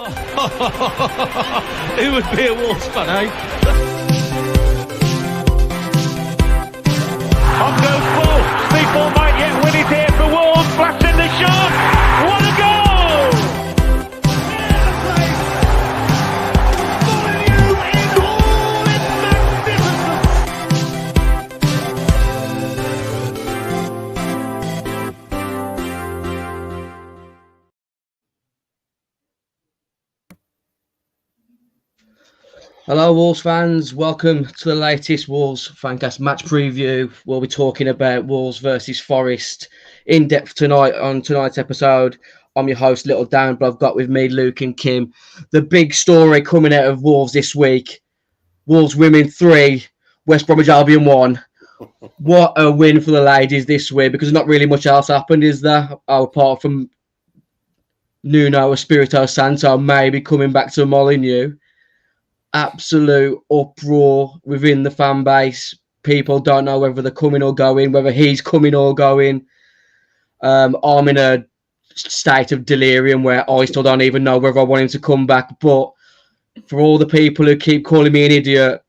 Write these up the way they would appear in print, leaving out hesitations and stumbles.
Who would be a Wolves fan, eh? On goes Paul. People might yet win it here for Wolves. Flash in the shot. What a goal! Hello, Wolves fans. Welcome to the latest Wolves Fancast match preview. We'll be talking about Wolves versus Forest in depth tonight on tonight's episode. I'm your host, Little Dan, but I've got with me Luke and Kim. The big story coming out of Wolves this week: Wolves women 3, West Bromwich Albion 1. What a win for the ladies this week, because not really much else happened, is there? Apart from Nuno Espirito Santo maybe coming back to Molineux. Absolute uproar within the fan base. People don't know whether they're coming or going, whether he's coming or going. I'm in a state of delirium where I still don't even know whether I want him to come back. But for all the people who keep calling me an idiot,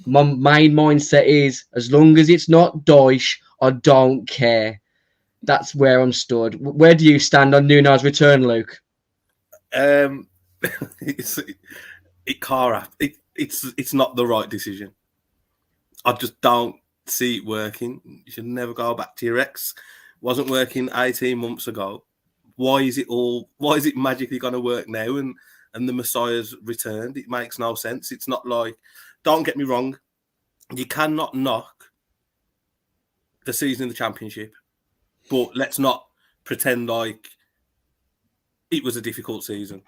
my main mindset is, as long as it's not Deutsch, I don't care. That's where I'm stood. Where do you stand on Nuno's return, Luke? It's not the right decision. I just don't see it working. You should never go back to your ex. Wasn't working 18 months ago. Why is it magically going to work now? And the Messiah's returned. It makes no sense. It's not like, don't get me wrong, you cannot knock the season in the Championship, but let's not pretend like it was a difficult season.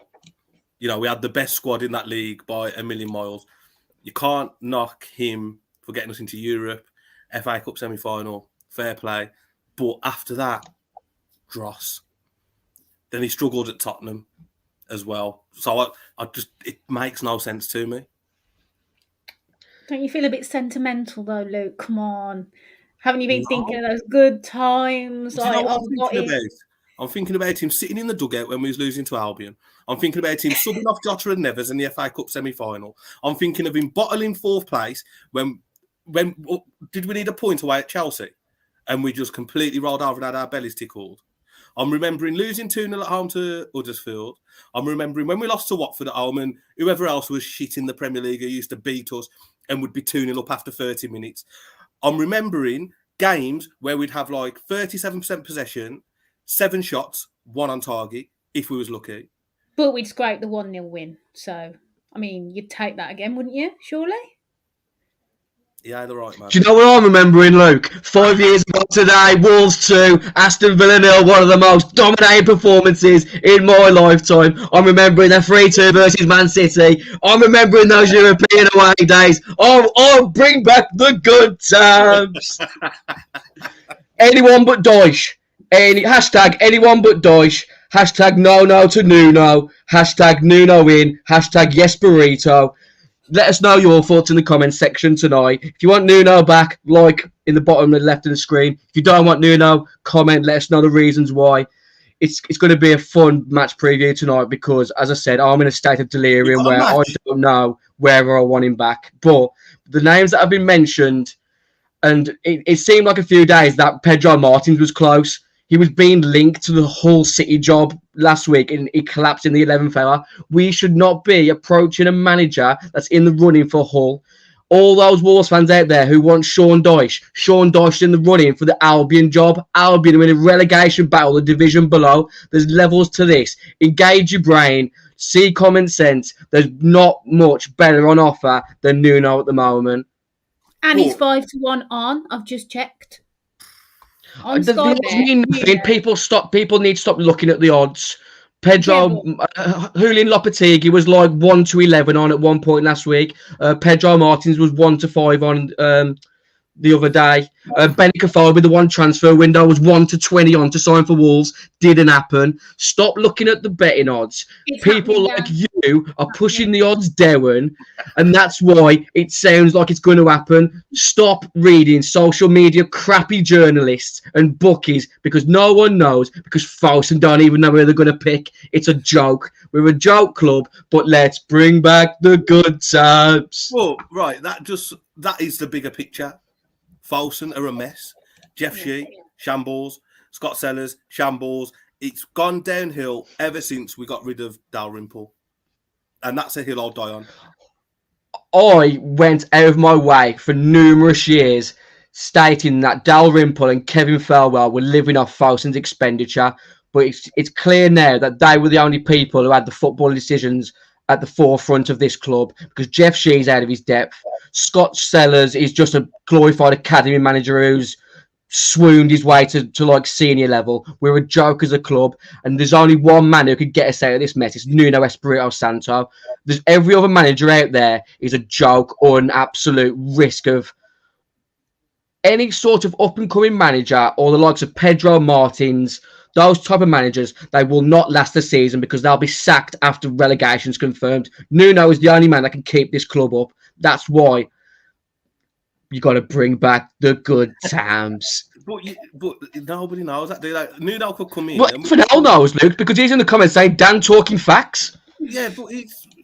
You know, we had the best squad in that league by a million miles. You can't knock him for getting us into Europe, FA Cup semi-final, fair play. But after that, dross. Then he struggled at Tottenham as well. So it makes no sense to me. Don't you feel a bit sentimental though, Luke? Come on. Haven't you been thinking of those good times? I'm thinking about him sitting in the dugout when we was losing to Albion. I'm thinking about him subbing off Jota and Neves in the FA Cup semi-final. I'm thinking of him bottling 4th place when did we need a point away at Chelsea? And we just completely rolled over and had our bellies tickled. I'm remembering losing 2-0 at home to Huddersfield. I'm remembering when we lost to Watford at home and whoever else was shit in the Premier League who used to beat us and would be 2-0 up after 30 minutes. I'm remembering games where we'd have like 37% possession, 7 shots, 1 on target, if we was lucky. But we'd scrape the 1-0 win. So, I mean, you'd take that again, wouldn't you? Surely? Yeah, they're right, man. Do you know what I'm remembering, Luke? 5 years ago today, Wolves 2, Aston Villa 0, one of the most dominating performances in my lifetime. I'm remembering the 3-2 versus Man City. I'm remembering those European away days. Oh, bring back the good times. Anyone but Deutsch. Hashtag anyone but Deutsch. Hashtag no to Nuno. Hashtag Nuno in. Hashtag Espirito. Let us know your thoughts in the comments section tonight. If you want Nuno back, like in the bottom left of the screen. If you don't want Nuno, comment. Let us know the reasons why. It's going to be a fun match preview tonight because, as I said, I'm in a state of delirium where I don't know whether I want him back. But the names that have been mentioned, and it seemed like a few days that Pedro Martins was close. He was being linked to the Hull City job last week and he collapsed in the 11th hour. We should not be approaching a manager that's in the running for Hull. All those Wolves fans out there who want Sean Dyche in the running for the Albion job. Albion are in a relegation battle, the division below. There's levels to this. Engage your brain. See common sense. There's not much better on offer than Nuno at the moment. And he's 5-1 on. I've just checked. People need to stop looking at the odds. Julian Lopetegui was like 1-11 on at one point last week. Pedro Martins was 1-5 on the other day. Benny Cafoe with the one transfer window was 1-20 on to sign for Wolves. Didn't happen. Stop looking at the betting odds. It's People happening, like you are pushing the odds down, and that's why it sounds like it's going to happen. Stop reading social media crappy journalists and bookies because no one knows, because Folsom don't even know who they're going to pick. It's a joke. We're a joke club, but let's bring back the good times. Well, right, that is the bigger picture. Folsom are a mess. Jeff Shee, shambles. Scott Sellers, shambles. It's gone downhill ever since we got rid of Dalrymple. And that's a hill I'll die on. I went out of my way for numerous years stating that Dalrymple and Kevin Felwell were living off Folsom's expenditure, but it's clear now that they were the only people who had the football decisions at the forefront of this club, because Jeff Shee's out of his depth. Scott Sellers is just a glorified academy manager who's swooned his way to like senior level. We're a joke as a club, and there's only one man who could get us out of this mess. It's Nuno Espirito Santo. There's every other manager out there is a joke or an absolute risk of any sort of up-and-coming manager, or the likes of Pedro Martins. Those type of managers, they will not last the season because they'll be sacked after relegation's confirmed. Nuno is the only man that can keep this club up. That's why you got to bring back the good times. But nobody knows that. Nuno could come in. But Fidel knows, Luke, because he's in the comments saying, Dan talking facts. Yeah, but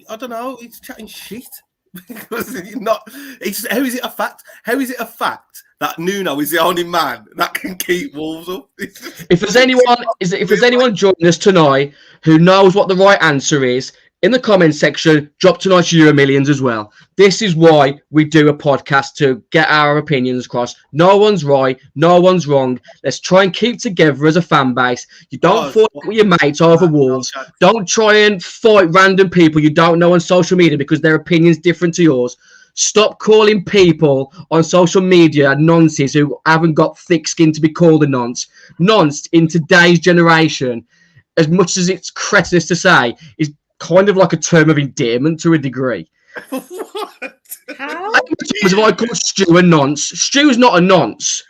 I don't know, he's chatting shit. Because how is it a fact? How is it a fact that Nuno is the only man that can keep Wolves up? If there's anyone joining us tonight who knows what the right answer is, in the comments section, drop tonight's Euro Millions as well. This is why we do a podcast, to get our opinions across. No one's right, no one's wrong. Let's try and keep together as a fan base. You don't fight with your mates over Wolves. Don't try and fight random people you don't know on social media because their opinion's different to yours. Stop calling people on social media nonces who haven't got thick skin to be called a nonce. Nonce in today's generation, as much as it's cretinous to say, is kind of like a term of endearment to a degree. What? How? How many times have I called Stu a nonce? Stu's not a nonce.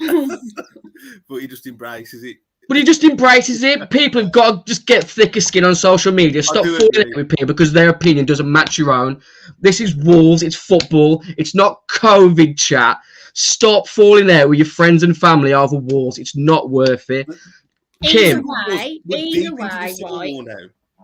But he just embraces it. But he just embraces it. People have got to just get thicker skin on social media. Stop falling out with people because their opinion doesn't match your own. This is Wolves. It's football. It's not COVID chat. Stop falling out with your friends and family over Wolves. It's not worth it. Either Kim. way, right?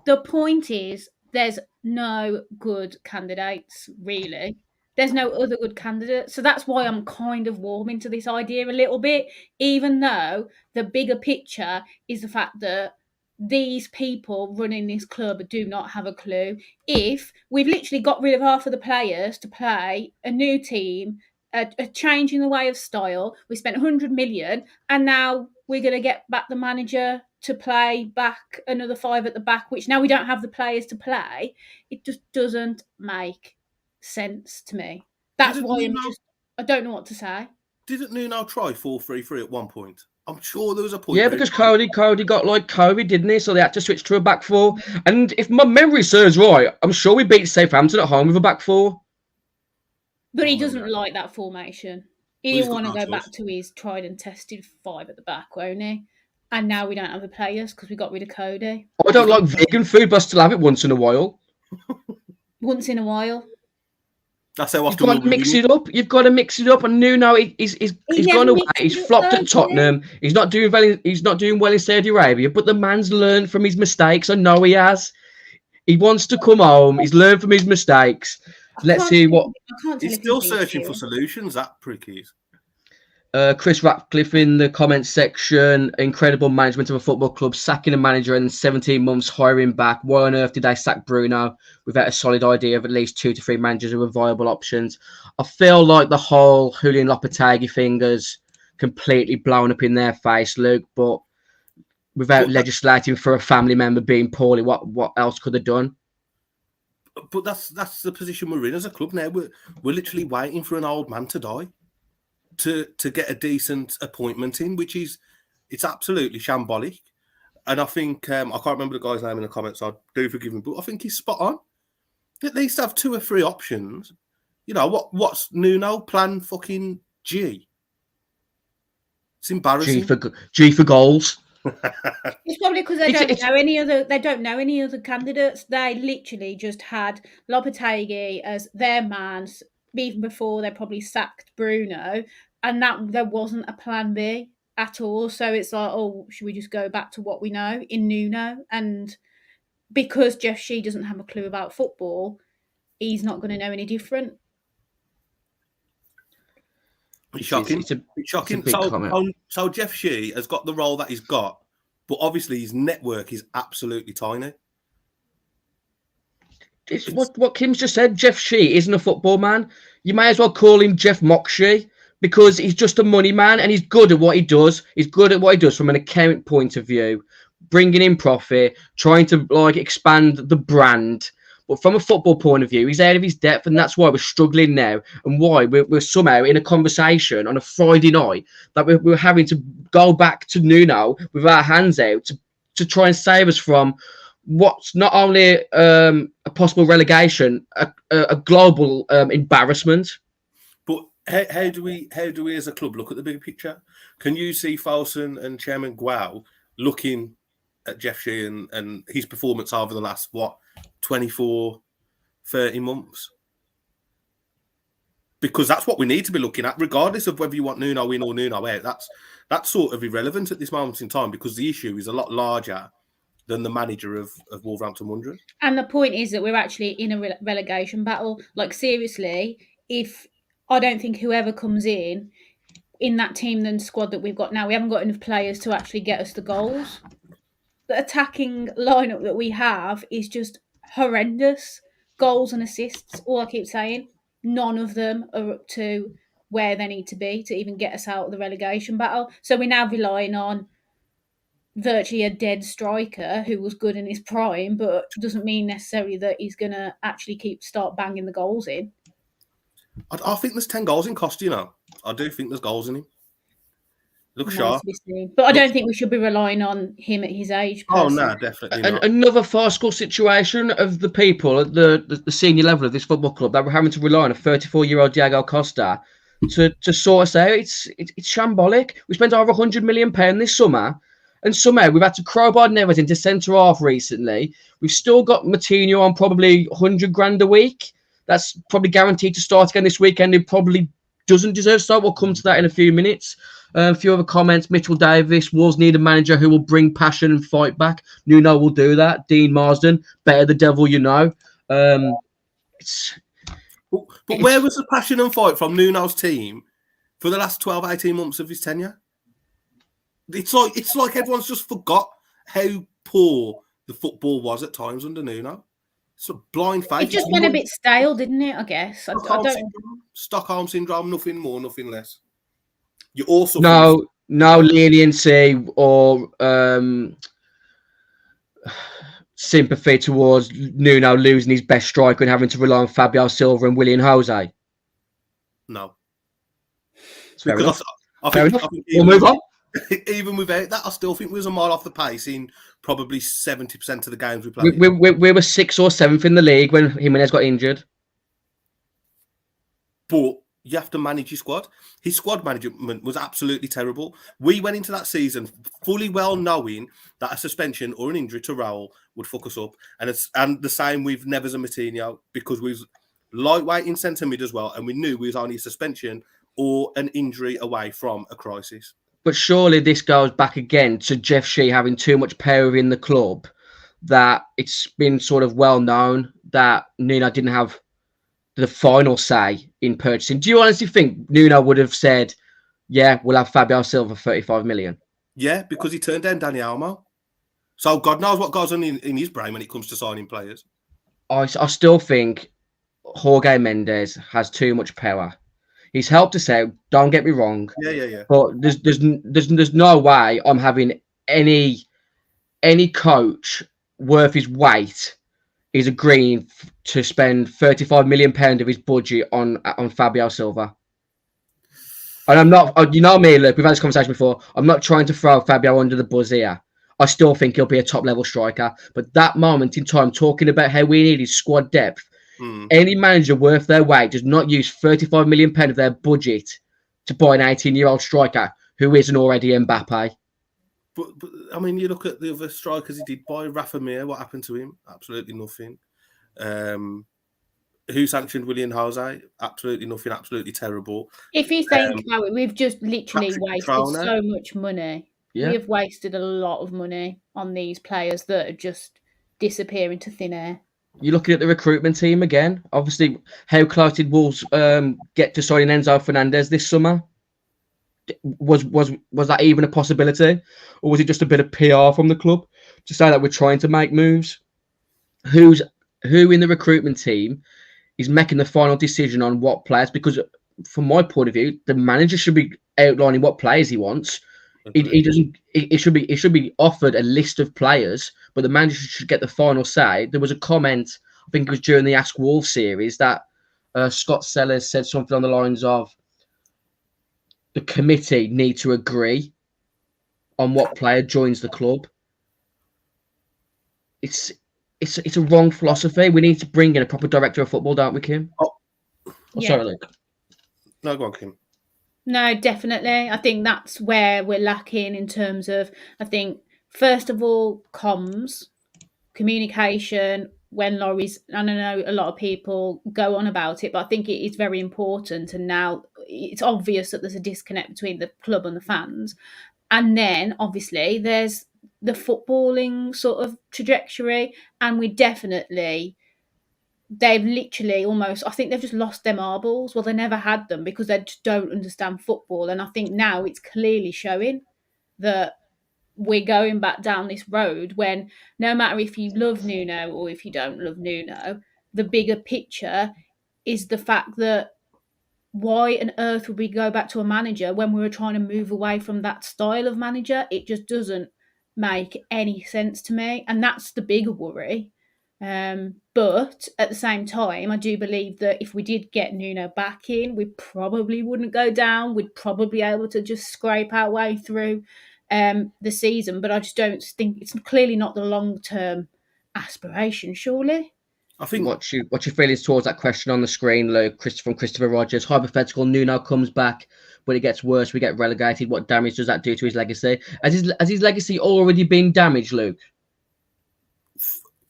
The point is, there's no good candidates, really. There's no other good candidate. So that's why I'm kind of warming to this idea a little bit, even though the bigger picture is the fact that these people running this club do not have a clue. If we've literally got rid of half of the players to play a new team, a change in the way of style, we spent 100 million, and now we're going to get back the manager to play back another 5 at the back, which now we don't have the players to play. It just doesn't make sense to me. That's why I don't know what to say. Didn't Nuno try 4-3-3 at one point? I'm sure there was a point. Yeah, because Cody got like COVID, didn't he? So they had to switch to a back four. And if my memory serves right, I'm sure we beat Southampton at home with a back four. But he doesn't like that formation. He'll want to go back to his tried and tested 5 at the back, won't he? And now we don't have the players because we got rid of Cody. I don't like vegan food, but I still have it once in a while. Once in a while. That's how often you've got to mix it up. You've got to mix it up. And Nuno, he's gone away. He's flopped at Tottenham. He's not doing well. He's not doing well in Saudi Arabia. But the man's learned from his mistakes. I know he has. He wants to come home. He's learned from his mistakes. Let's see what. He's still searching for solutions. That prick is. Chris Ratcliffe in the comments section. Incredible management of a football club, sacking a manager and 17 months hiring back. Why on earth did they sack Bruno without a solid idea of at least 2 to 3 managers who were viable options? I feel like the whole Julian Lopetegui thing has completely blown up in their face, Luke. But without legislating for a family member being poorly, what else could have done? But that's the position we're in as a club now. We're literally waiting for an old man to die to get a decent appointment in, which is it's absolutely shambolic. And I think I can't remember the guy's name in the comments, so do forgive me, but I think he's spot on. At least have 2 or 3 options. You know what's Nuno plan fucking G. It's embarrassing. G for goals. It's probably because they don't know any other. They don't know any other candidates. They literally just had Lopetegui as their man even before they probably sacked Bruno, and that there wasn't a plan B at all. So it's like, oh, should we just go back to what we know in Nuno? And because Jeff Shee doesn't have a clue about football, he's not going to know any different. It's shocking. It's shocking. So Jeff Shee has got the role that he's got, but obviously his network is absolutely tiny. It's what Kim's just said. Jeff Shee isn't a football man. You may as well call him Jeff Moxie because he's just a money man and he's good at what he does. He's good at what he does from an accounting point of view, bringing in profit, trying to expand the brand. But from a football point of view, he's out of his depth, and that's why we're struggling now, and why we're somehow in a conversation on a Friday night that we're having to go back to Nuno with our hands out to try and save us from what's not only a possible relegation, a global embarrassment. But how do we as a club look at the bigger picture? Can you see Folsom and Chairman Guo looking at Jeff Shee and his performance over the last 24, 30 months? Because that's what we need to be looking at, regardless of whether you want Nuno in or Nuno out. That's sort of irrelevant at this moment in time because the issue is a lot larger than the manager of Wolverhampton Wanderers. And the point is that we're actually in a relegation battle. Like, seriously, I don't think whoever comes in that team and squad that we've got now, we haven't got enough players to actually get us the goals. The attacking lineup that we have is just horrendous. Goals and assists, all I keep saying, none of them are up to where they need to be to even get us out of the relegation battle. So we're now relying on virtually a dead striker who was good in his prime, but doesn't mean necessarily that he's going to actually start banging the goals in. I think there's 10 goals in Costa, you know. I do think there's goals in him. Look sharp. But I don't think we should be relying on him at his age. Personally. Oh, no, definitely not. Another farcical situation of the people at the senior level of this football club that we're having to rely on a 34-year-old Diego Costa to sort us out. It's shambolic. We spent over £100 million this summer, and somehow we've had to crowbar Neves into centre half recently. We've still got Matinho on probably $100,000 a week. That's probably guaranteed to start again this weekend. He probably doesn't deserve to start. We'll come to that in a few minutes. A few other comments. Mitchell Davis, Wolves need a manager who will bring passion and fight back. Nuno will do that. Dean Marsden, better the devil you know. But where was the passion and fight from Nuno's team for the last 12, 18 months of his tenure? It's like everyone's just forgot how poor the football was at times under Nuno. It's a blind faith. It just went a bit stale, didn't it? I guess. Stockholm syndrome, nothing more, nothing less. You also no leniency or sympathy towards Nuno losing his best striker and having to rely on Fabio Silva and William Jose. No, because I think we'll move on. Even without that, I still think we was a mile off the pace in probably 70% of the games we played. We were 6th or 7th in the league when Jimenez got injured. But you have to manage your squad. His squad management was absolutely terrible. We went into that season fully well knowing that a suspension or an injury to Raul would fuck us up. And the same with Neves and Matinho, because we was lightweight in centre mid as well, and we knew we was only a suspension or an injury away from a crisis. But surely this goes back again to Jeff Shee having too much power in the club, that it's been sort of well known that Nuno didn't have the final say in purchasing. Do you honestly think Nuno would have said, yeah, we'll have Fabio Silva 35 million? Yeah, because he turned down Dani Olmo. So God knows what goes on in his brain when it comes to signing players. I still think Jorge Mendes has too much power. He's helped us out. Don't get me wrong. Yeah. But there's no way I'm having any coach worth his weight is agreeing to spend £35 million of his budget on Fabio Silva. And I'm not, you know me, look, we've had this conversation before. I'm not trying to throw Fabio under the bus here. I still think he'll be a top level striker. But that moment in time, talking about how we need his squad depth, any manager worth their weight does not use £35 million of their budget to buy an 18-year-old striker who isn't already Mbappe. But I mean, you look at the other strikers he did buy. Rafa Mir, what happened to him? Absolutely nothing. Who sanctioned William Jose? Absolutely nothing. Absolutely terrible. If you think about it, we've just literally Patrick wasted Crowner. so much money. Yeah. We have wasted a lot of money on these players that are just disappear into thin air. You're looking at the recruitment team again. Obviously, how close did Wolves get to signing Enzo Fernandez this summer? Was that even a possibility, or was it just a bit of PR from the club to say that we're trying to make moves? Who in the recruitment team is making the final decision on what players? Because from my point of view, the manager should be outlining what players he wants. He doesn't. It should be offered a list of players, but the manager should get the final say. There was a comment, I think it was during the Ask Wolves series, that Scott Sellers said something on the lines of, the committee need to agree on what player joins the club. It's a wrong philosophy. We need to bring in a proper director of football, don't we, Kim? Sorry, Luke. No, go on, Kim. No, definitely. I think that's where we're lacking in terms of, I think, first of all, comms, communication. When Laurie's, I don't know, a lot of people go on about it, but I think it is very important. And now it's obvious that there's a disconnect between the club and the fans. And then, obviously, there's the footballing sort of trajectory. And they've literally almost, I think they've just lost their marbles. Well, they never had them because they just don't understand football. And I think now it's clearly showing that we're going back down this road when no matter if you love Nuno or if you don't love Nuno, the bigger picture is the fact that why on earth would we go back to a manager when we were trying to move away from that style of manager? It just doesn't make any sense to me. And that's the bigger worry. But at the same time, I do believe that if we did get Nuno back in, we probably wouldn't go down. We'd probably be able to just scrape our way through the season. But I just don't think it's clearly not the long-term aspiration, surely. I think what's your feelings towards that question on the screen, Luke? From Christopher Rogers. Hypothetical: Nuno comes back, but it gets worse. We get relegated. What damage does that do to his legacy? Has his legacy already been damaged, Luke?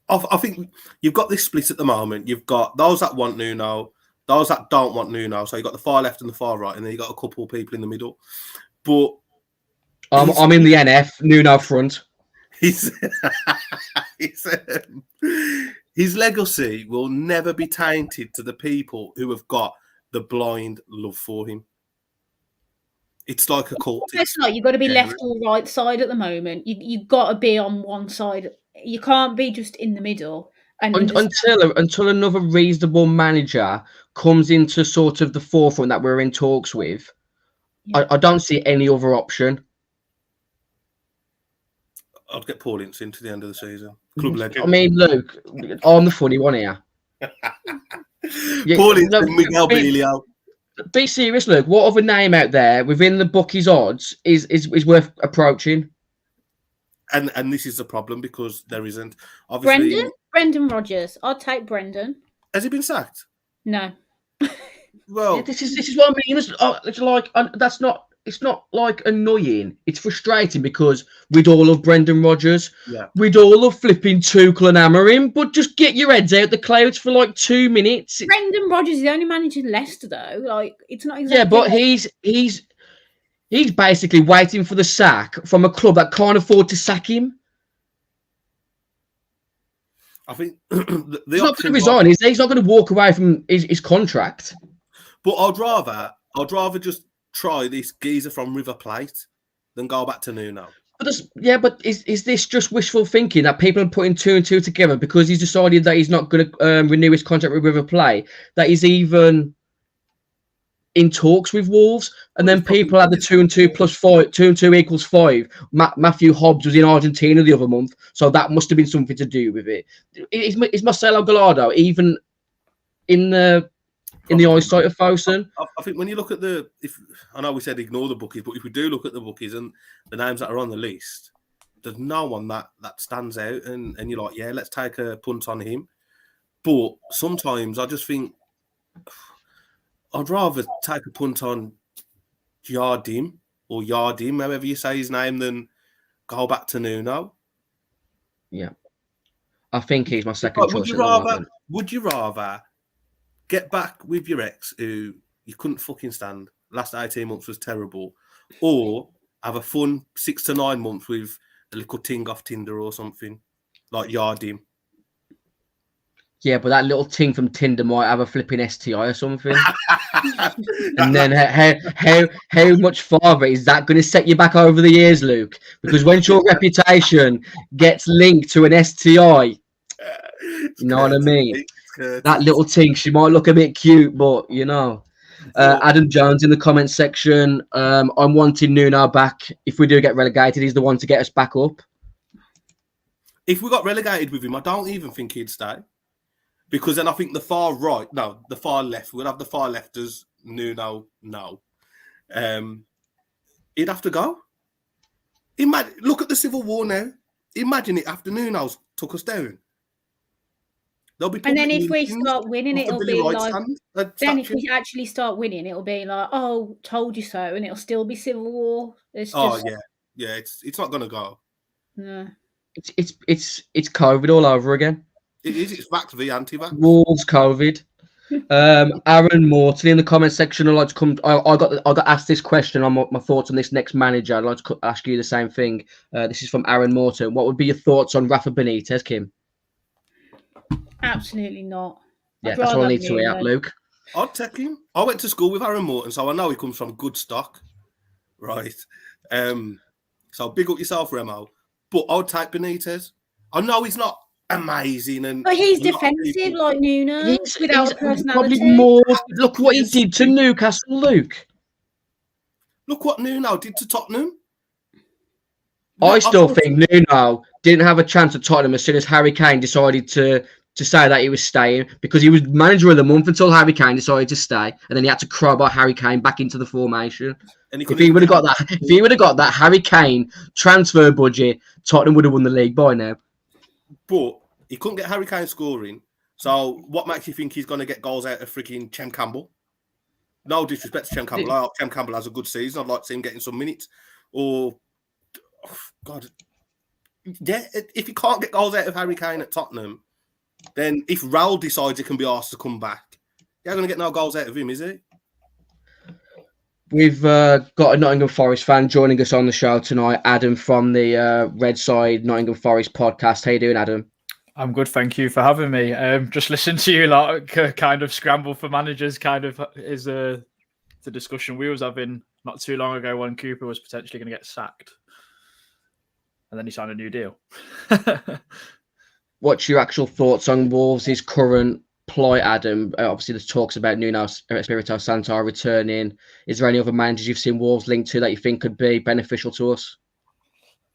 I think you've got this split at the moment. You've got those that want Nuno, those that don't want Nuno. So you've got the far left and the far right, and then you've got a couple of people in the middle. But I'm in the NF, Nuno front. His legacy will never be tainted to the people who have got the blind love for him. It's like a cult. It's not. You've got to be left or right side at the moment. You've got to be on one side. You can't be just in the middle. Until another reasonable manager comes into sort of the forefront that we're in talks with, I don't see any other option. I'd get Paul Ince into the end of the season. Club legend. I mean, Luke, I'm the funny one here. Paul Ince and Miguel Bilio. Be serious, Luke. What other name out there within the bookies' odds is worth approaching? And this is the problem because there isn't. Obviously, Brendan Rodgers. I'll take Brendan. Has he been sacked? No. Well, this is what I mean. It's like that's not. It's not like annoying. It's frustrating because we'd all love Brendan Rodgers. Yeah. We'd all love flipping Tuchel and Amorim, but just get your heads out the clouds for like 2 minutes. Brendan Rodgers is the only manager in Leicester, though. Like, it's not exactly. Yeah, but he's basically waiting for the sack from a club that can't afford to sack him. I think he's not going to resign. He's not going to walk away from his contract. But I'd rather just try this geezer from River Plate than go back to Nuno. But is this just wishful thinking that people are putting two and two together because he's decided that he's not going to renew his contract with River Plate, that he's even in talks with Wolves, and then people had the 2 and 2 plus 5, 2 and 2 equals 5. Matthew Hobbs was in Argentina the other month, so that must have been something to do with it. Is Marcelo Gallardo even in the eyesight of Fosun? I think when you look at I know we said ignore the bookies, but if we do look at the bookies and the names that are on the list, there's no one that stands out, and you're like, yeah, let's take a punt on him. But sometimes I just think I'd rather take a punt on Yardim or Yardim, however you say his name, than go back to Nuno. Yeah. I think he's my second choice at the moment. Would you rather get back with your ex who you couldn't fucking stand, last 18 months was terrible, or have a fun 6 to 9 months with a little ting off Tinder or something, like Yardim? Yeah, but that little ting from Tinder might have a flipping STI or something. And then how much farther is that going to set you back over the years, Luke? Because once your reputation gets linked to an STI, you know what I mean? That little ting, she might look a bit cute, but you know. Adam Jones in the comments section. I'm wanting Nuno back. If we do get relegated, he's the one to get us back up. If we got relegated with him, I don't even think he'd stay. Because then I think the far left, we'll have the far left as Nuno now. He'd have to go. Look at the Civil War now. Imagine it after Nuno's took us down. And then if we start winning, it'll be like... Then if we actually start winning, it'll be like, oh, told you so, and it'll still be Civil War. It's just... Yeah, it's not going to go. No. It's COVID all over again. It is. It's vax v anti-vax. Wolves COVID. Aaron Morton in the comment section. I'd like to come. I got asked this question on my thoughts on this next manager. I'd like to ask you the same thing. This is from Aaron Morton. What would be your thoughts on Rafa Benitez, Kim? Absolutely not. Yeah, that's all I need to hear, Luke. I'd take him. I went to school with Aaron Morton, so I know he comes from good stock, right? So big up yourself, Remo. But I'd take Benitez. I know he's not amazing, but he's defensive like Nuno without a personality. Probably more. Look what he did to Newcastle, Luke. Look what Nuno did to Tottenham. I still think Nuno didn't have a chance at Tottenham as soon as Harry Kane decided to say that he was staying, because he was manager of the month until Harry Kane decided to stay, and then he had to crowbar Harry Kane back into the formation. And if he would have got that Harry Kane transfer budget, Tottenham would have won the league by now. But he couldn't get Harry Kane scoring. So what makes you think he's going to get goals out of freaking Chem Campbell? No disrespect to Chem Campbell. I hope Chem Campbell has a good season. I'd like to see him getting some minutes. Or, God, yeah, if he can't get goals out of Harry Kane at Tottenham, then if Raul decides he can be asked to come back, you're going to get no goals out of him, is he? We've got a Nottingham Forest fan joining us on the show tonight, Adam from the Red Side Nottingham Forest podcast. How you doing, Adam? I'm good, thank you for having me. Just listen to you kind of scramble for managers kind of is the discussion we was having not too long ago when Cooper was potentially going to get sacked. And then he signed a new deal. What's your actual thoughts on Wolves' current plight, Adam? Obviously, there's talks about Nuno Espirito Santo returning. Is there any other managers you've seen Wolves linked to that you think could be beneficial to us?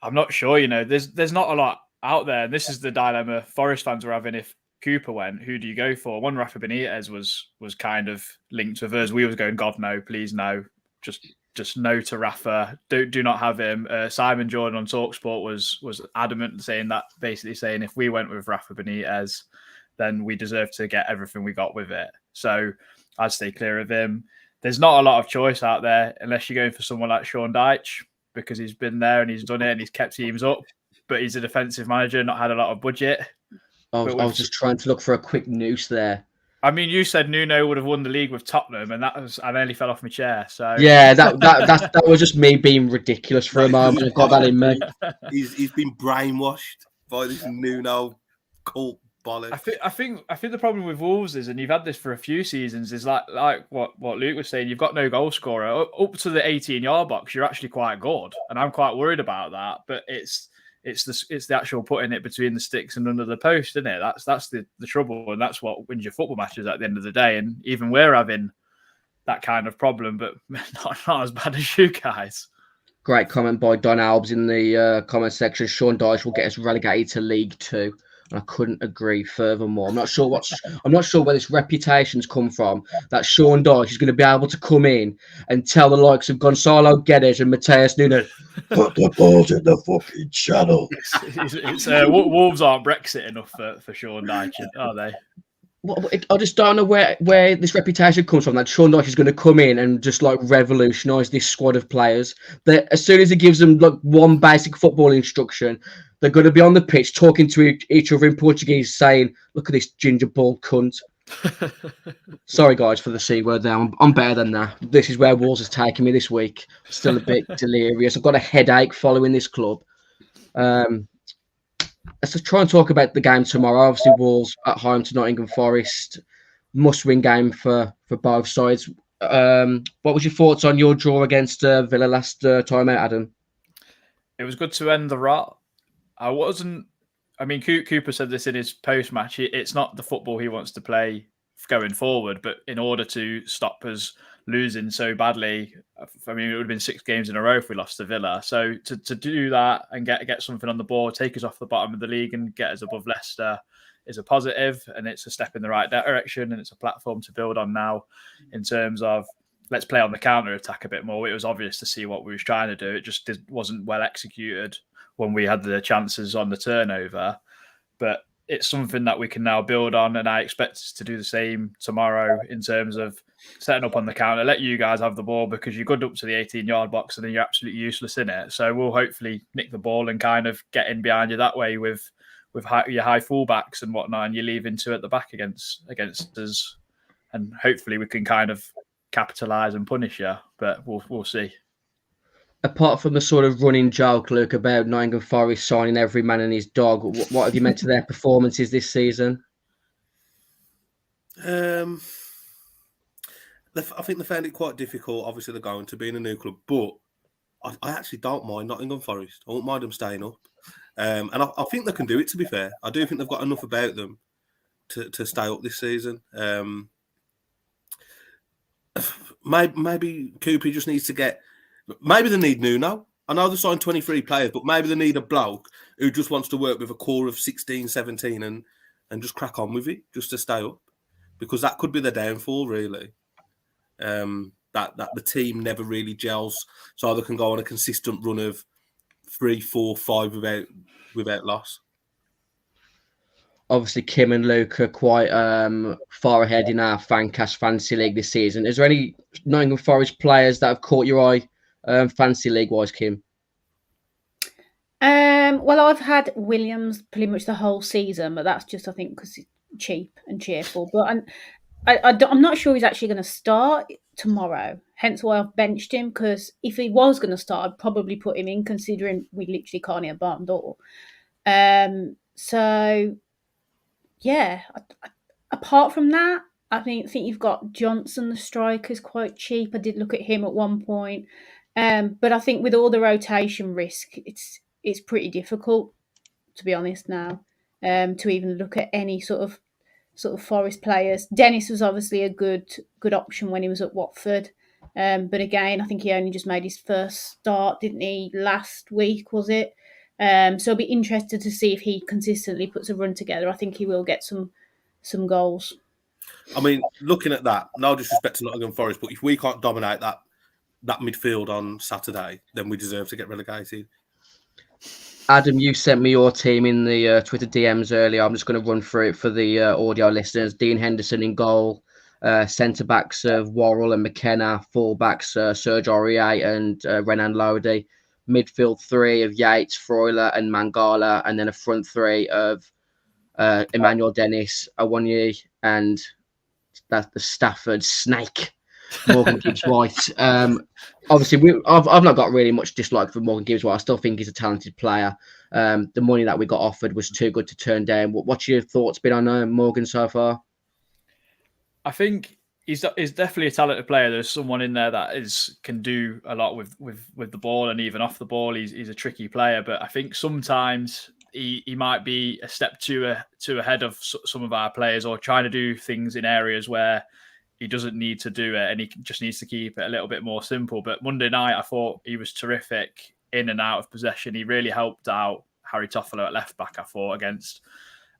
I'm not sure. You know, there's not a lot out there. And this is the dilemma Forest fans were having. If Cooper went, who do you go for? One, Rafa Benitez was kind of linked with us. We was going, God, no, please, no. Just no to Rafa. Do not have him. Simon Jordan on TalkSport was adamant saying that, basically saying if we went with Rafa Benitez, then we deserve to get everything we got with it. So I'd stay clear of him. There's not a lot of choice out there unless you're going for someone like Sean Dyche, because he's been there and he's done it and he's kept teams up, but he's a defensive manager, not had a lot of budget. I was just trying to look for a quick noose there. I mean, you said Nuno would have won the league with Tottenham, and I nearly fell off my chair. So yeah, that was just me being ridiculous for a moment. I've got that in me. He's been brainwashed by this Nuno cult bollocks. I think the problem with Wolves is, and you've had this for a few seasons, is like what Luke was saying. You've got no goal scorer up to the 18-yard box. You're actually quite good, and I'm quite worried about that. But it's the actual putting it between the sticks and under the post, isn't it? That's the trouble, and that's what wins your football matches at the end of the day. And even we're having that kind of problem, but not as bad as you guys. Great comment by Don Albs in the comment section. Sean Dyche will get us relegated to League Two. And I couldn't agree furthermore. I'm not sure where this reputation's come from, that Sean Dyche is going to be able to come in and tell the likes of Gonzalo Guedes and Mateus Nunes, put the balls in the fucking channel. Wolves aren't Brexit enough for Sean Dyche, are they? I just don't know where this reputation comes from, that Sean Dyche is going to come in and just like revolutionise this squad of players. That as soon as he gives them like one basic football instruction, they're going to be on the pitch talking to each other in Portuguese, saying, "Look at this ginger bald cunt." Sorry, guys, for the C word there. I'm better than that. This is where Wolves is taking me this week. Still a bit delirious. I've got a headache following this club. Let's just try and talk about the game tomorrow. Obviously, Wolves at home to Nottingham Forest. Must-win game for both sides. What was your thoughts on your draw against Villa last time out, Adam? It was good to end the rot. Cooper said this in his post-match. It's not the football he wants to play going forward, but in order to stop us losing so badly, it would have been 6 games in a row if we lost to Villa. So to do that and get something on the board, take us off the bottom of the league and get us above Leicester is a positive, and it's a step in the right direction, and it's a platform to build on now in terms of let's play on the counter-attack a bit more. It was obvious to see what we was trying to do. It just wasn't well executed when we had the chances on the turnover. But it's something that we can now build on, and I expect us to do the same tomorrow in terms of setting up on the counter, let you guys have the ball because you're good up to the 18-yard box and then you're absolutely useless in it. So we'll hopefully nick the ball and kind of get in behind you that way with your high fullbacks and whatnot, and you leave into at the back against us, and hopefully we can kind of capitalise and punish you, but we'll see. Apart from the sort of running joke, Luke, about Nottingham Forest signing every man and his dog, what have you meant to their performances this season? I think they found it quite difficult. Obviously, they're going to be in a new club, but I actually don't mind Nottingham Forest. I won't mind them staying up. And I think they can do it, to be fair. I do think they've got enough about them to stay up this season. Maybe Cooper just needs to get... Maybe they need Nuno. I know they signed 23 players, but maybe they need a bloke who just wants to work with a core of 16, 17 and just crack on with it, just to stay up. Because that could be the downfall, really. That the team never really gels, so they can go on a consistent run of 3, 4, 5 without loss. Obviously, Kim and Luke are quite far ahead in our Fancast Fantasy League this season. Is there any Nottingham Forest players that have caught your eye Fantasy League-wise, Kim? Well, I've had Williams pretty much the whole season, but that's just, I think, because it's cheap and cheerful. But I'm not sure he's actually going to start tomorrow, hence why I've benched him, because if he was going to start, I'd probably put him in, considering we literally can't hit a bottom door. So, yeah, apart from that, I think you've got Johnson, the striker, is quite cheap. I did look at him at one point. But I think with all the rotation risk, it's pretty difficult, to be honest now, to even look at any sort of Forest players. Dennis was obviously a good option when he was at Watford. But again, I think he only just made his first start, didn't he, last week, was it? So I'll be interested to see if he consistently puts a run together. I think he will get some goals. I mean, looking at that, no disrespect to Nottingham Forest, but if we can't dominate that midfield on Saturday, then we deserve to get relegated. Adam, you sent me your team in the Twitter DMs earlier. I'm just going to run through it for the audio listeners. Dean Henderson in goal, centre-backs of Worrell and McKenna, full-backs Serge Aurier and Renan Lodi, midfield 3 of Yates, Freuler and Mangala, and then a front 3 of Emmanuel Dennis, Awonyi, and that's the Stafford snake, Morgan Gibbs White. Obviously, I've not got really much dislike for Morgan Gibbs White. I still think he's a talented player. The money that we got offered was too good to turn down. What's your thoughts been on Morgan so far? I think he's definitely a talented player. There's someone in there that can do a lot with the ball and even off the ball. He's a tricky player, but I think sometimes he might be a step too ahead of some of our players, or trying to do things in areas where he doesn't need to do it, and he just needs to keep it a little bit more simple. But Monday night, I thought he was terrific in and out of possession. He really helped out Harry Toffolo at left back, I thought, against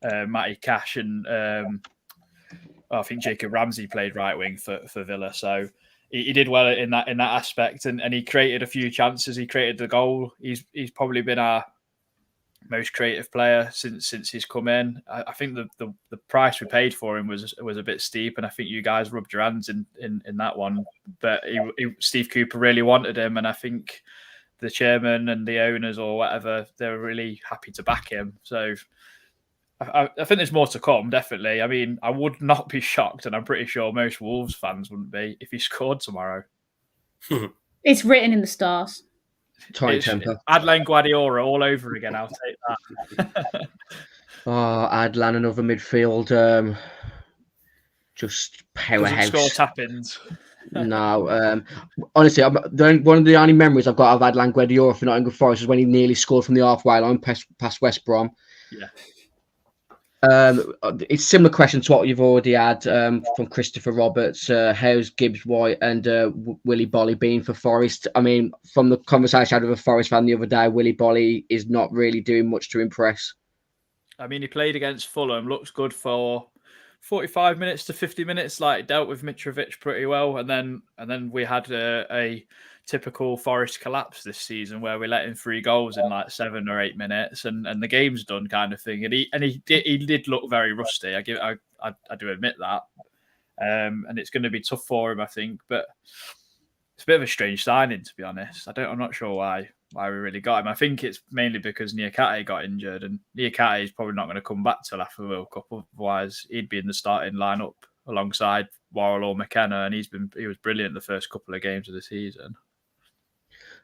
Matty Cash, and I think Jacob Ramsey played right wing for Villa. So he did well in that aspect, and he created a few chances. He created the goal. He's probably been our most creative player since he's come in. I think the price we paid for him was a bit steep, and I think you guys rubbed your hands in that one. But Steve Cooper really wanted him, and I think the chairman and the owners or whatever, they were really happy to back him. So I think there's more to come, definitely. I mean, I would not be shocked, and I'm pretty sure most Wolves fans wouldn't be, if he scored tomorrow. It's written in the stars. Tiny temper. Adlan Guardiola all over again. I'll take that. Adlan, another midfield. Just powerhouse. Score tap-ins. No, honestly, one of the only memories I've got of Adlan Guardiola for Nottingham Forest is when he nearly scored from the halfway line past West Brom. Yeah. It's a similar question to what you've already had from Christopher Roberts. How's Gibbs White and Willy Bolly been for Forest? I mean, from the conversation I had with a Forest fan the other day, Willy Bolly is not really doing much to impress. I mean, he played against Fulham, looks good for 45 minutes to 50 minutes, like dealt with Mitrovic pretty well. And then we had a typical Forest collapse this season where we let in 3 goals in like 7 or 8 minutes and the game's done kind of thing. And he did look very rusty. I do admit that. And it's going to be tough for him, I think. But it's a bit of a strange signing, to be honest. I'm not sure why we really got him. I think it's mainly because Niakate got injured, and Niakate is probably not going to come back till after the World Cup. Otherwise, he'd be in the starting lineup alongside Worrell or McKenna, and he was brilliant the first couple of games of the season.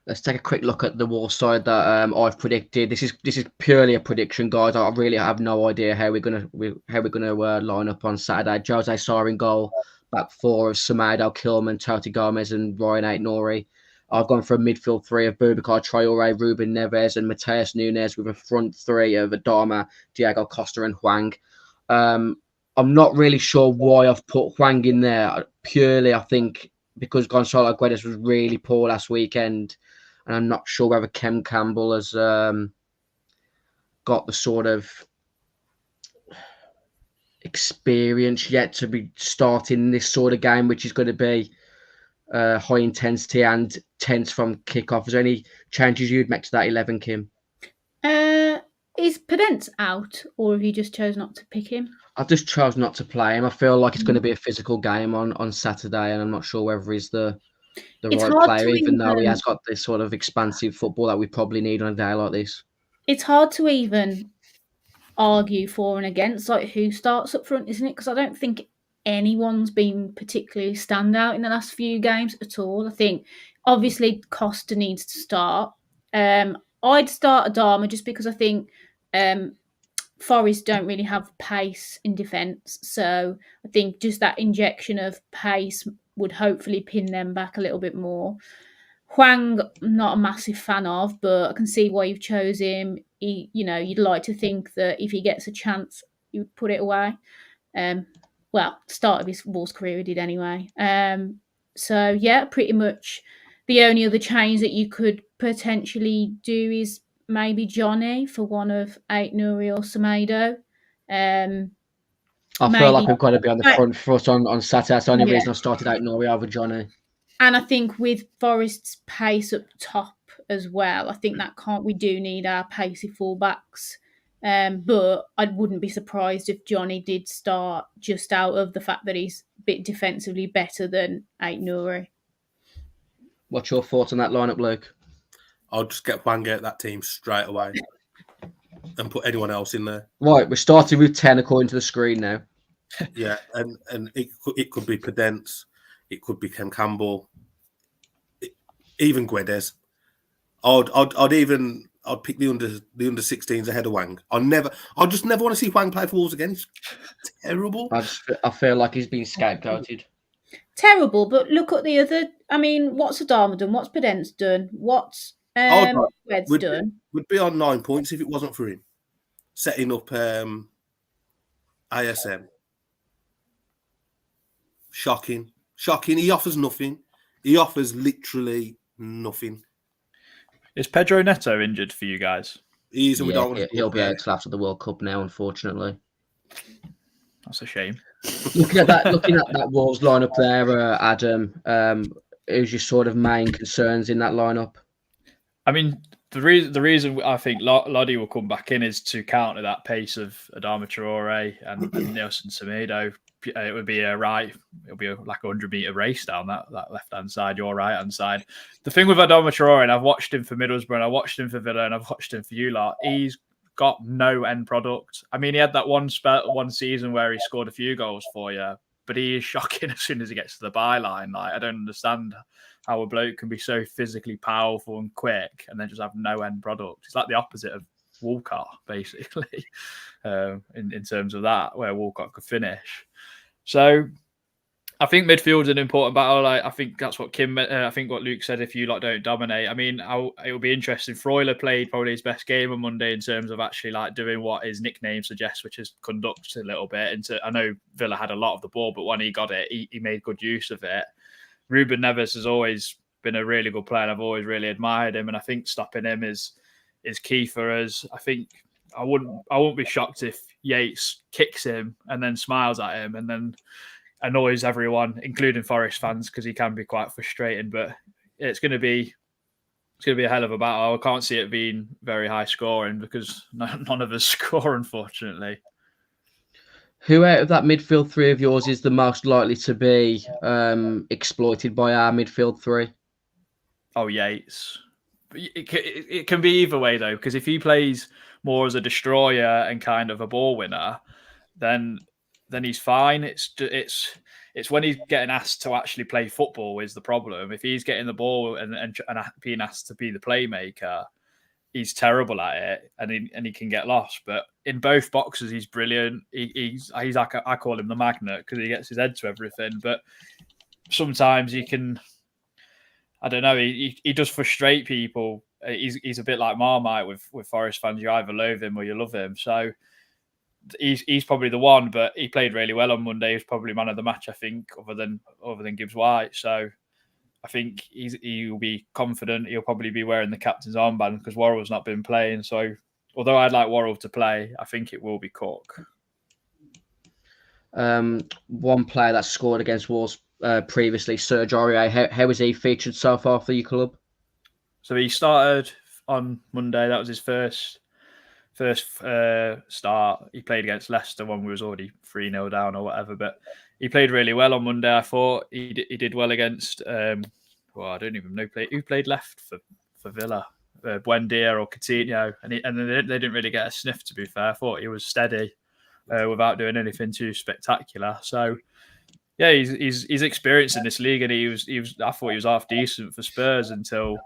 Let's take a quick look at the Wolves side that I've predicted. This is purely a prediction, guys. I really have no idea how we're gonna line up on Saturday. Jose Sarr in goal, back 4 of Semedo, Kilman, Toti Gomez, and Ryan Aït-Nouri. I've gone for a midfield 3 of Boubacar Traoré, Ruben Neves, and Mateus Nunes, with a front 3 of Adama, Diego Costa, and Hwang. I'm not really sure why I've put Hwang in there. Purely, I think, because Gonzalo Guedes was really poor last weekend, and I'm not sure whether Kem Campbell has got the sort of experience yet to be starting this sort of game, which is going to be high intensity and tense from kickoff. Is there any changes you'd make to that 11, Kim? Is Pedence out, or have you just chose not to pick him? I've just chose not to play him. I feel like it's going to be a physical game on Saturday, and I'm not sure whether he's the right player, even though he has got this sort of expansive football that we probably need on a day like this. It's hard to even argue for and against, like, who starts up front, isn't it? Because I don't think anyone's been particularly standout in the last few games at all. I think, obviously, Costa needs to start. I'd start Adama just because I think Forest don't really have pace in defence. So I think just that injection of pace would hopefully pin them back a little bit more. Hwang, I'm not a massive fan of, but I can see why you've chose him. You'd like to think that if he gets a chance, you would put it away. Start of his Wolves career he did anyway. So yeah, pretty much the only other change that you could potentially do is maybe Johnny for one of Aït-Nouri or Semedo. I feel like we've got to be on the front foot on Saturday. That's the only reason I started Aït-Nouri over Johnny. And I think with Forest's pace up top as well, I think we do need our pacey fullbacks. But I wouldn't be surprised if Johnny did start just out of the fact that he's a bit defensively better than Aït-Nouri. What's your thoughts on that lineup, Luke? I'll just get Hwang out that team straight away and put anyone else in there. Right, we're starting with 10 according to the screen now. Yeah, and it could be Pedence, it could be Kem Campbell, even Guedes. I'd pick the under 16s ahead of Hwang. I just never want to see Hwang play for Wolves again. It's terrible. I feel like he's been scapegoated. Terrible, but look at the other. I mean, what's Adama done? What's Pedence done? What's Red's done? Would be on 9 points if it wasn't for him setting up ISM. Shocking. He offers nothing. He offers literally nothing. Is Pedro Neto injured for you guys? He is, and we don't want to. He'll be out till after the World Cup now, unfortunately. That's a shame. Looking at that Wolves lineup there, Adam, who's your sort of main concerns in that lineup? I mean, The reason I think Lodi will come back in is to counter that pace of Adama Traore and Nelson Semedo. It would be it'll be like a 100-meter race down that left-hand side, your right-hand side. The thing with Adama Traore, and I've watched him for Middlesbrough, and I watched him for Villa, and I've watched him for you lot, he's got no end product. I mean, he had that one season where he scored a few goals for you, but he is shocking as soon as he gets to the byline. Like, I don't understand how a bloke can be so physically powerful and quick and then just have no end product. It's like the opposite of Walcott, basically, in terms of that, where Walcott could finish. So I think midfield's an important battle. I think that's what I think what Luke said, if you lot don't dominate. I mean, it will be interesting. Freuler played probably his best game on Monday in terms of actually like doing what his nickname suggests, which is conduct a little bit. I know Villa had a lot of the ball, but when he got it, he made good use of it. Ruben Neves has always been a really good player, and I've always really admired him. And I think stopping him is key for us. I think I won't be shocked if Yates kicks him and then smiles at him and then annoys everyone, including Forest fans, because he can be quite frustrating. But it's going to be a hell of a battle. I can't see it being very high scoring because none of us score, unfortunately. Who out of that midfield three of yours is the most likely to be exploited by our midfield three? Oh, Yates. It can be either way, though, because if he plays more as a destroyer and kind of a ball winner, then he's fine. It's when he's getting asked to actually play football is the problem. If he's getting the ball and being asked to be the playmaker, he's terrible at it, and he can get lost. But in both boxes, he's brilliant. He's like I call him the magnet because he gets his head to everything. But sometimes he can, I don't know, he does frustrate people. He's a bit like Marmite with Forest fans. You either loathe him or you love him. So he's probably the one. But he played really well on Monday. He was probably man of the match, I think, other than Gibbs White. So I think he'll be confident. He'll probably be wearing the captain's armband because Worrell's not been playing. So although I'd like Worrell to play, I think it will be Cook. One player that scored against Wolves previously, Serge Aurier. How has he featured so far for your club? So he started on Monday. That was his first start. He played against Leicester when we was already 3-0 down or whatever, but he played really well on Monday. I thought he did well against I don't even know who played left for Villa, Buendia or Coutinho, and they didn't really get a sniff, to be fair. I thought he was steady without doing anything too spectacular. So yeah, he's experienced in this league, and he was I thought he was half decent for Spurs until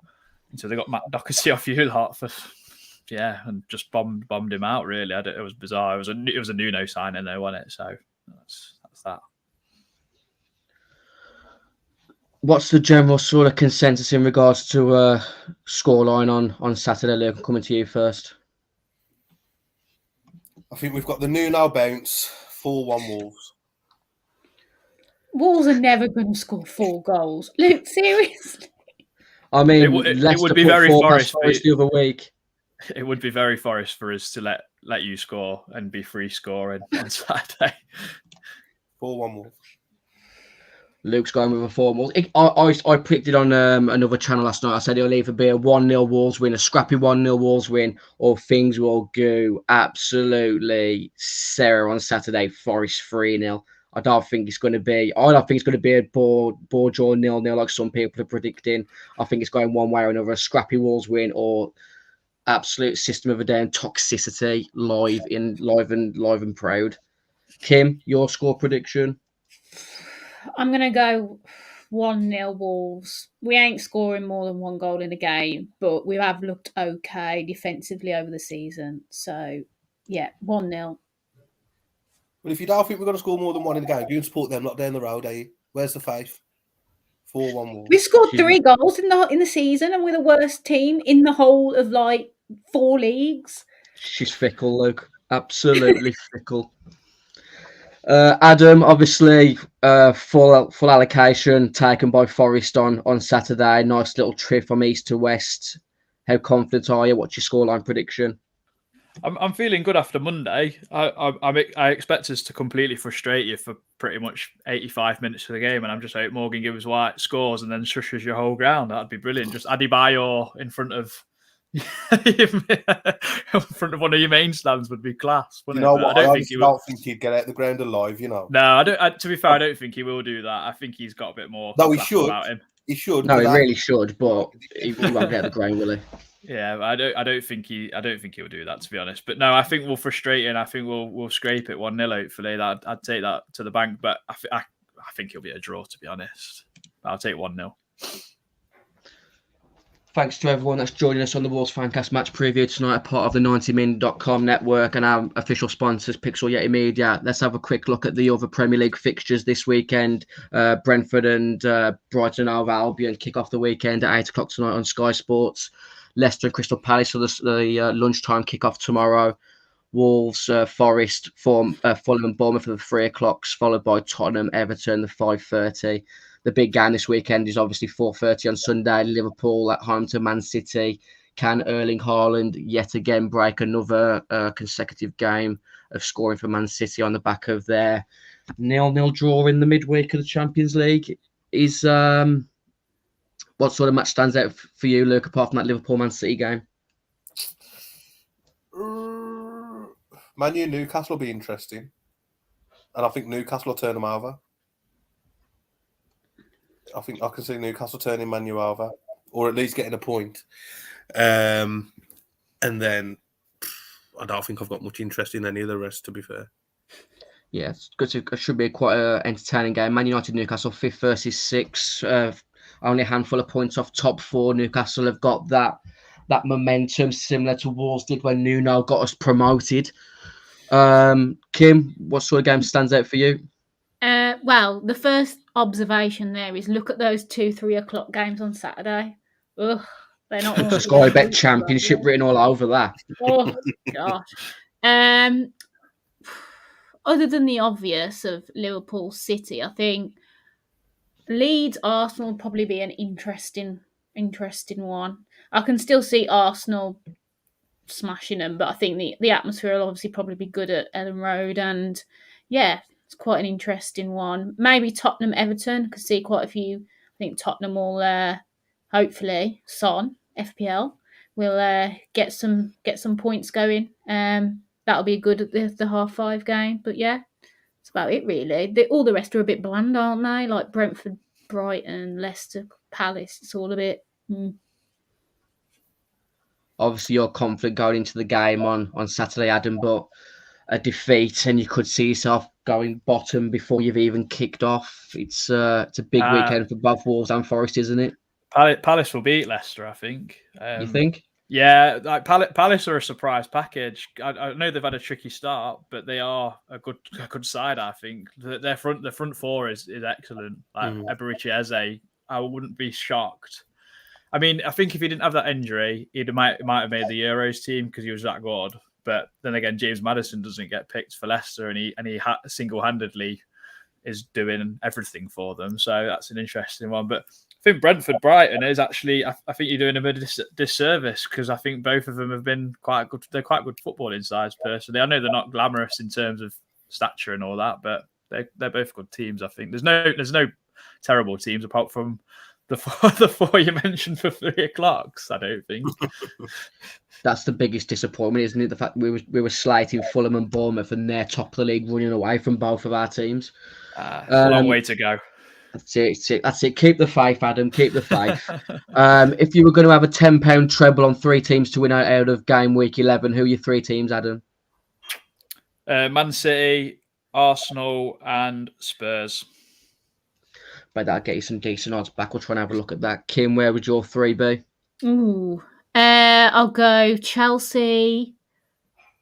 they got Matt Doherty off you lot and just bombed him out. Really, it was bizarre. It was a Nuno signing though, wasn't it? So that's that. What's the general sort of consensus in regards to scoreline on Saturday? Luke, I'm coming to you first. I think we've got the Nuno bounce, 4-1 Wolves. Wolves are never going to score 4 goals. Luke, seriously? I mean, it would be very Forest the other week. It would be very Forest for us to let you score and be free scoring on Saturday. 4-1 Wolves. Luke's going with a 4-1. I predicted on another channel last night. I said it'll either be a 1-0 Wolves win, a scrappy 1-0 Wolves win, or things will go absolutely Sarah on Saturday. Forest 3-0. I don't think it's going to be a ball draw 0-0 like some people are predicting. I think it's going one way or another, a scrappy Wolves win or absolute system of a down toxicity live and proud. Kim, your score prediction? I'm going to go 1-0 Wolves. We ain't scoring more than 1 goal in a game, but we have looked okay defensively over the season. So, yeah, 1-0. Well, if you don't think we're going to score more than 1 in the game, you can support them, not down the road, are you? Where's the faith? 4-1 Wolves. We scored 3 goals in the season, and we're the worst team in the whole of 4 leagues. She's fickle, Luke. Absolutely fickle. Adam, obviously, full allocation taken by Forest on Saturday. Nice little trip from east to west. How confident are you? What's your scoreline prediction? I'm feeling good after Monday. I expect us to completely frustrate you for pretty much 85 minutes of the game, and I'm just like Morgan Gibbs White scores and then shushes your whole ground. That'd be brilliant. Just Adebayor in front of In front of one of your main stands would be class, wouldn't You know it? what? I I don't think he will. don't think he'd get out the ground alive. You know. No, I don't. To be fair, I don't think he will do that. I think he's got a bit more. No, he class should. about him. He should. No, he but really should, but he won't get the ground, will he? Yeah, I don't think he'll do that, to be honest. But no, I think we'll frustrate him. I think we'll scrape it 1-0. Hopefully, I'd take that to the bank. But I think it'll be a draw, to be honest. I'll take 1-0. Thanks to everyone that's joining us on the Wolves Fancast match preview tonight, a part of the 90min.com network and our official sponsors, Pixel Yeti Media. Let's have a quick look at the other Premier League fixtures this weekend. Brentford and Brighton and Hove Albion kick off the weekend at 8 o'clock tonight on Sky Sports. Leicester and Crystal Palace for the lunchtime kick-off tomorrow. Wolves, Forest, Fulham and Bournemouth for the 3 o'clocks, followed by Tottenham, Everton, the 5:30. The big game this weekend is obviously 4:30 on Sunday. Liverpool at home to Man City. Can Erling Haaland yet again break another consecutive game of scoring for Man City on the back of their 0-0 draw in the midweek of the Champions League? Is what sort of match stands out for you, Luke, apart from that Liverpool-Man City game? Man U Newcastle will be interesting. And I think Newcastle will turn them over. I think I can see Newcastle turning Man U over, or at least getting a point. And then I don't think I've got much interest in any of the rest, to be fair. Yeah, it should be quite an entertaining game. Man United Newcastle 5th versus 6th. Only a handful of points off top 4. Newcastle have got that momentum similar to Wolves did when Nuno got us promoted. Kim, what sort of game stands out for you? Well, the first observation there is look at those 2-3 o'clock games on Saturday. Ugh, they're not all Sky Bet Championship written all over that. Oh gosh. Other than the obvious of Liverpool City, I think Leeds Arsenal will probably be an interesting one. I can still see Arsenal smashing them, but I think the atmosphere will obviously probably be good at Ellen Road, and yeah, it's quite an interesting one. Maybe Tottenham Everton, could see quite a few. I think Tottenham will hopefully Son FPL will get some points going. That'll be good at the 5:30 game. But yeah, that's about it really. All the rest are a bit bland, aren't they? Like Brentford, Brighton, Leicester, Palace. It's all a bit. Obviously, you're confident going into the game on Saturday, Adam, but a defeat and you could see yourself going bottom before you've even kicked off. It's a big weekend for both Wolves and Forest, isn't it? Palace will beat Leicester, I think. You think? Yeah, like Palace are a surprise package. I know they've had a tricky start, but they are a good side. I think their front four is excellent. Like Eberici Eze, I wouldn't be shocked. I mean, I think if he didn't have that injury, he might have made the Euros team because he was that good. But then again, James Maddison doesn't get picked for Leicester, and he single-handedly is doing everything for them. So that's an interesting one. But I think Brentford Brighton is actually, I think you're doing him a disservice because I think both of them have been quite good. They're quite good footballing sides, personally. I know they're not glamorous in terms of stature and all that, but they're both good teams. I think there's no terrible teams apart from the four you mentioned for 3 o'clocks. I don't think. That's the biggest disappointment, isn't it? The fact we were slating Fulham and Bournemouth, and they're top of the league, running away from both of our teams. A long way to go. That's it. Keep the faith, Adam. Keep the faith. If you were going to have a £10 treble on 3 teams to win out of game week 11, who are your 3 teams, Adam? Man City, Arsenal, and Spurs. But that'll get you some decent odds back. We'll try and have a look at that. Kim, where would your 3 be? Ooh, I'll go Chelsea.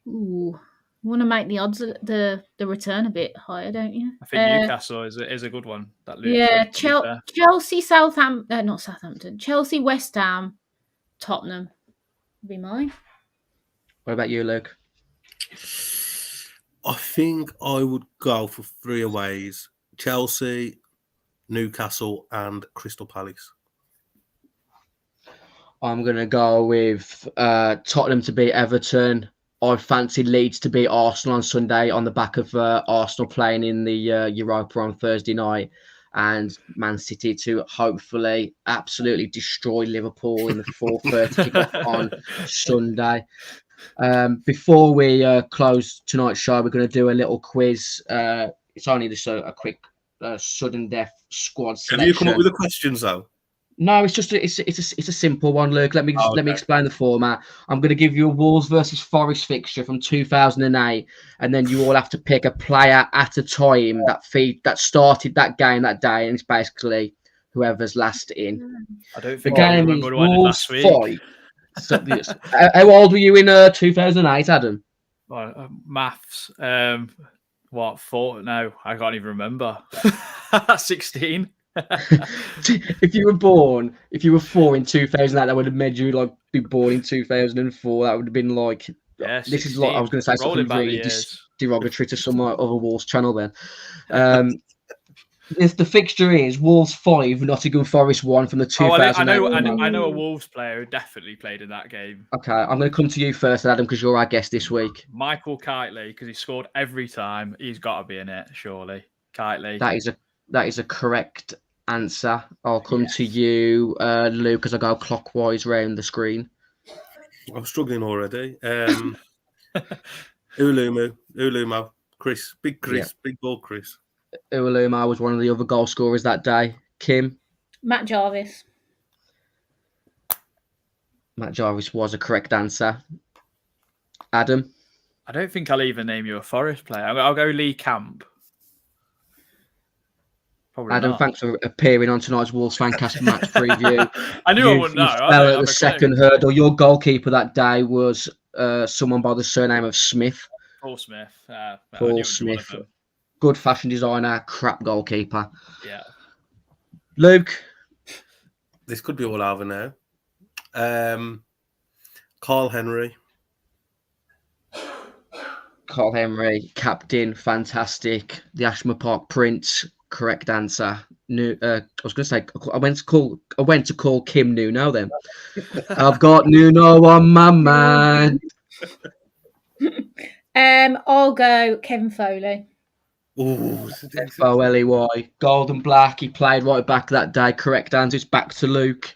Ooh. You want to make the odds the return a bit higher, don't you? I think Newcastle is a good one. Chelsea, not Southampton. Chelsea, West Ham, Tottenham would be mine. What about you, Luke? I think I would go for 3 aways: Chelsea, Newcastle, and Crystal Palace. I'm going to go with Tottenham to beat Everton. I fancy Leeds to beat Arsenal on Sunday on the back of Arsenal playing in the Europa on Thursday night. and Man City to hopefully absolutely destroy Liverpool in the 4:30 kickoff on Sunday. Before we close tonight's show, we're going to do a little quiz. It's only just a quick sudden death squad selection. Have you come up with the questions though? No, it's just it's a simple one, Luke. Let me explain the format. I'm going to give you a Wolves versus Forest fixture from 2008, and then you all have to pick a player at a time that started that game that day, and it's basically whoever's last in. I don't think I remember what I did last week. How old were you in 2008, Adam? Maths. What? 4? No, I can't even remember. 16. If you were 4 in 2008, that would have made you like be born in 2004. That would have been like, this is like I was going to say something really derogatory to some other Wolves channel. Then, if the fixture is Wolves 5, Nottingham Forest 1 from the 2008. I know a Wolves player who definitely played in that game. Okay, I'm going to come to you first, Adam, because you're our guest this week. Michael Kitely, because he scored every time. He's got to be in it, surely. Kitely. That is a correct answer. I'll come to you, Luke, as I go clockwise round the screen. I'm struggling already. Ulumo, Chris, big ball, Chris. Ulumo was one of the other goal scorers that day. Kim? Matt Jarvis. Matt Jarvis was a correct answer. Adam? I don't think I'll even name you a Forest player. I'll go Lee Camp. Probably Adam, not. thanks for appearing on tonight's Wolves Fancast match preview. I knew I wouldn't know. You fell at the second hurdle. Your goalkeeper that day was someone by the surname of Smith. Paul Smith. Paul Smith. Good fashion designer, crap goalkeeper. Yeah. Luke? This could be all over now. Carl Henry. Carl Henry, captain, fantastic. The Ashmore Park Prince, correct answer. I was going to say, I went to call Kim Nuno then. I've got Nuno on my mind. I'll go Kevin Foley. Foley, gold and black. He played right back that day. Correct answer. It's back to Luke.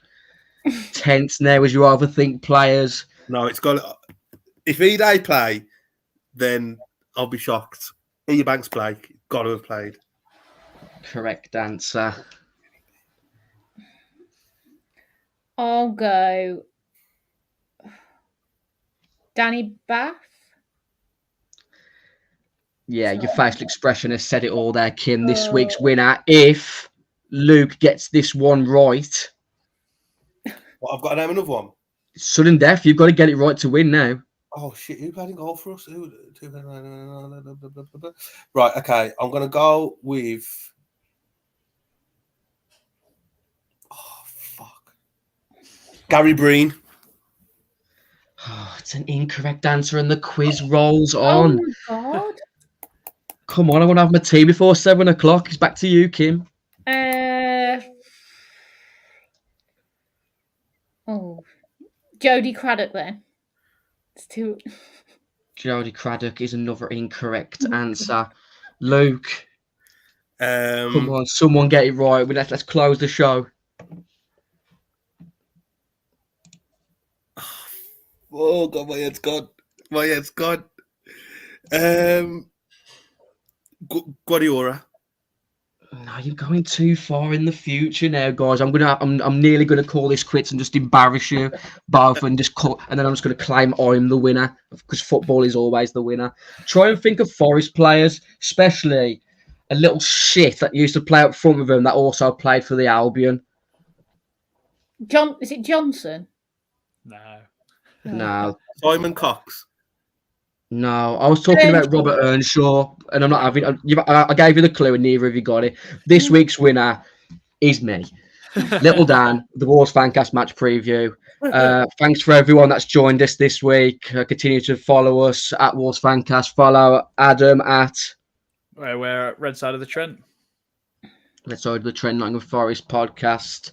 Tense now as you overthink players. No, it's got. If Ede play, then I'll be shocked. Ebanks play. Got to have played. Correct answer. I'll go Danny Bath. Yeah, your facial expression has said it all there, Kim. This week's winner, if Luke gets this one right. What, I've got to name another one? Sudden death, you've got to get it right to win now. Oh, shit. Who played in goal for us? Right, okay. I'm going to go with... Oh, fuck. Gary Breen. Oh, it's an incorrect answer and the quiz rolls on. Oh, my God. Come on, I want to have my tea before 7 o'clock. It's back to you, Kim. Jody Craddock then. It's too... Jody Craddock is another incorrect answer. Luke. Come on, someone get it right. Let's close the show. Oh, God, my head's gone. Guardiola. No, you're going too far in the future now, guys. I'm nearly gonna call this quits and just embarrass you both, and then I'm just gonna claim I'm the winner because football is always the winner. Try and think of Forest players, especially a little shit that used to play up front with them that also played for the Albion. Is it Johnson? No. Simon Cox. No, I was talking about Robert Earnshaw, and I'm not having. I gave you the clue, and neither of you got it. This week's winner is me, Little Dan, the Wolves Fancast match preview. Thanks for everyone that's joined us this week. Continue to follow us at Wolves Fancast. Follow Adam at. We're at Red Side of the Trent. Red Side of the Trent, Nottingham Forest podcast.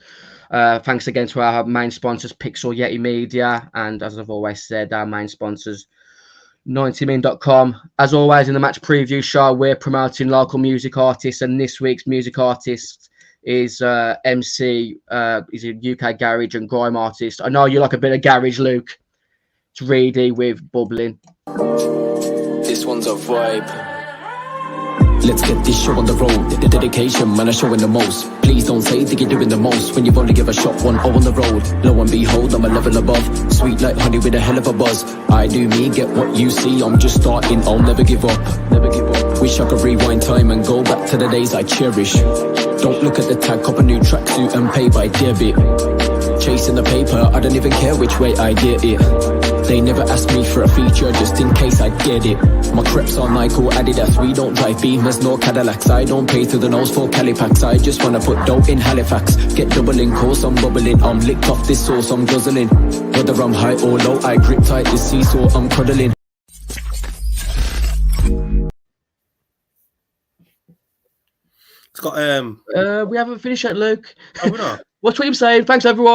Thanks again to our main sponsors, Pixel Yeti Media, and as I've always said, our main sponsors. 90min.com. As always, in the match preview show, we're promoting local music artists, and this week's music artist is MC. He's a UK garage and grime artist. I know you like a bit of garage, Luke. It's Reedy with Bubbling. This one's a vibe. Let's get this show on the road. The dedication, man, I'm showing the most. Please don't say that you're doing the most when you've only give a shot 1-0 on the road. Lo and behold, I'm a level above. Sweet like honey with a hell of a buzz. I do me, get what you see. I'm just starting, I'll never give up. Never give up. Wish I could rewind time and go back to the days I cherish. Don't look at the tag, cop a new tracksuit and pay by debit. Chasing the paper, I don't even care which way I get it. They never asked me for a feature just in case I get it. My creps are Nike or Adidas. We don't drive Beamers nor Cadillacs. I don't pay through the nose for Calipacks. I just wanna put dough in Halifax. Get doubling course, I'm bubbling. I'm licked off this sauce, I'm guzzling. Whether I'm high or low, I grip tight this seesaw, I'm cuddling. It's got We haven't finished yet, Luke. Oh, we're not. What's what you're saying? Thanks, everyone.